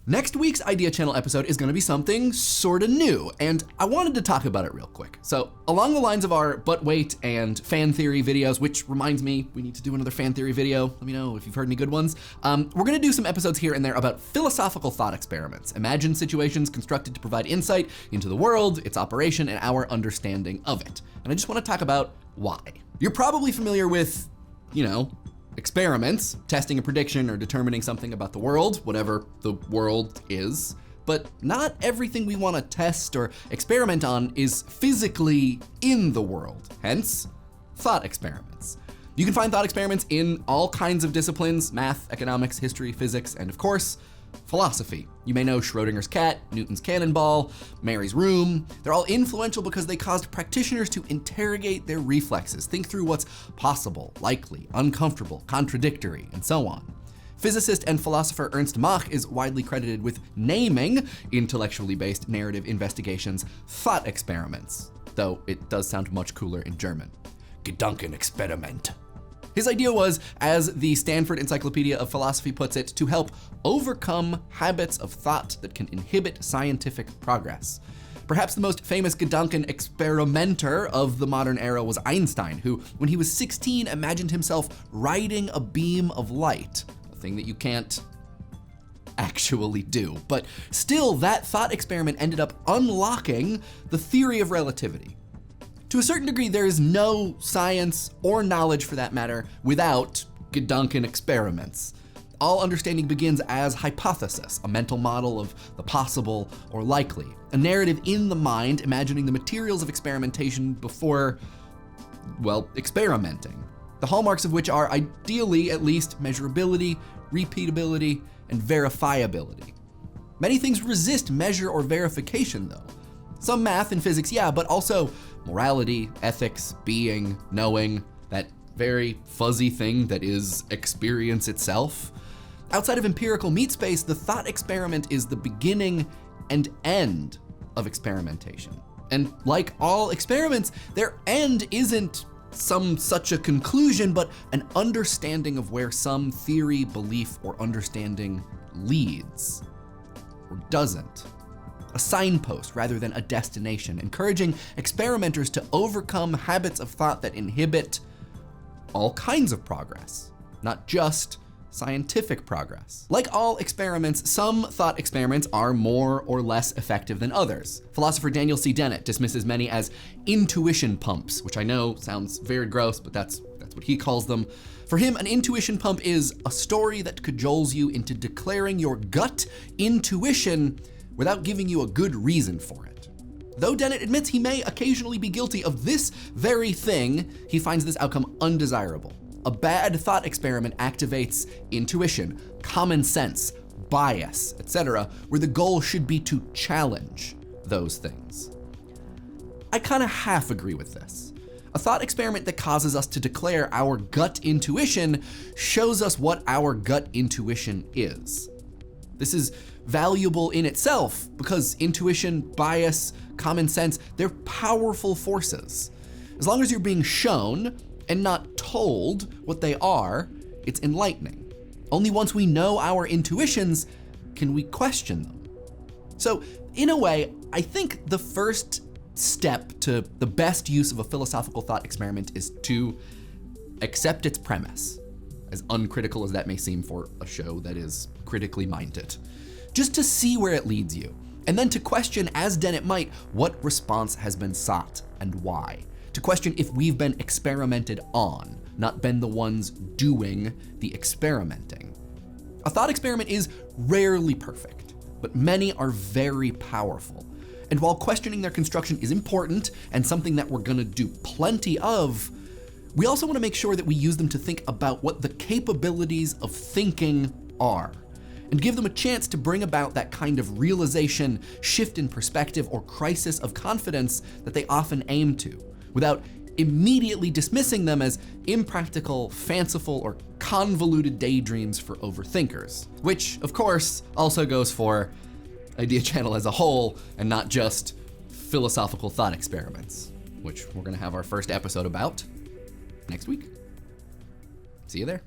Next week's Idea Channel episode is gonna be something sorta new, and I wanted to talk about it real quick. So along the lines of our but wait and fan theory videos, which reminds me, we need to do another fan theory video. Let me know if you've heard any good ones. We're gonna do some episodes here and there about philosophical thought experiments, imagined situations constructed to provide insight into the world, its operation, and our understanding of it. And I just wanna talk about why. You're probably familiar with, experiments, testing a prediction or determining something about the world, whatever the world is. But not everything we want to test or experiment on is physically in the world, hence thought experiments. You can find thought experiments in all kinds of disciplines: math, economics, history, physics, and of course, philosophy. You may know Schrodinger's cat, Newton's cannonball, Mary's room. They're all influential because they caused practitioners to interrogate their reflexes, think through what's possible, likely, uncomfortable, contradictory, and so on. Physicist and philosopher Ernst Mach is widely credited with naming intellectually based narrative investigations thought experiments, though it does sound much cooler in German. Gedankenexperiment. His idea was, as the Stanford Encyclopedia of Philosophy puts it, to help overcome habits of thought that can inhibit scientific progress. Perhaps the most famous Gedankenexperimenter of the modern era was Einstein, who, when he was 16, imagined himself riding a beam of light, a thing that you can't actually do. But still, that thought experiment ended up unlocking the theory of relativity. To a certain degree, there is no science or knowledge, for that matter, without Gedankenexperiments. All understanding begins as hypothesis, a mental model of the possible or likely, a narrative in the mind imagining the materials of experimentation before, experimenting. The hallmarks of which are, ideally at least, measurability, repeatability, and verifiability. Many things resist measure or verification, though. Some math and physics, yeah, but also morality, ethics, being, knowing, that very fuzzy thing that is experience itself. Outside of empirical meat space, the thought experiment is the beginning and end of experimentation. And like all experiments, their end isn't such a conclusion, but an understanding of where some theory, belief, or understanding leads, or doesn't. A signpost rather than a destination, encouraging experimenters to overcome habits of thought that inhibit all kinds of progress, not just scientific progress. Like all experiments, some thought experiments are more or less effective than others. Philosopher Daniel C. Dennett dismisses many as intuition pumps, which I know sounds very gross, but that's what he calls them. For him, an intuition pump is a story that cajoles you into declaring your gut intuition without giving you a good reason for it. Though Dennett admits he may occasionally be guilty of this very thing, he finds this outcome undesirable. A bad thought experiment activates intuition, common sense, bias, etc., where the goal should be to challenge those things. I kinda half agree with this. A thought experiment that causes us to declare our gut intuition shows us what our gut intuition is. This is valuable in itself because intuition, bias, common sense, they're powerful forces. As long as you're being shown and not told what they are, it's enlightening. Only once we know our intuitions can we question them. So in a way, I think the first step to the best use of a philosophical thought experiment is to accept its premise, as uncritical as that may seem for a show that is critically minded. Just to see where it leads you, and then to question, as Dennett might, what response has been sought and why. To question if we've been experimented on, not been the ones doing the experimenting. A thought experiment is rarely perfect, but many are very powerful. And while questioning their construction is important and something that we're gonna do plenty of, we also wanna make sure that we use them to think about what the capabilities of thinking are, and give them a chance to bring about that kind of realization, shift in perspective, or crisis of confidence that they often aim to, without immediately dismissing them as impractical, fanciful, or convoluted daydreams for overthinkers. Which, of course, also goes for Idea Channel as a whole, and not just philosophical thought experiments, which we're gonna have our first episode about next week. See you there.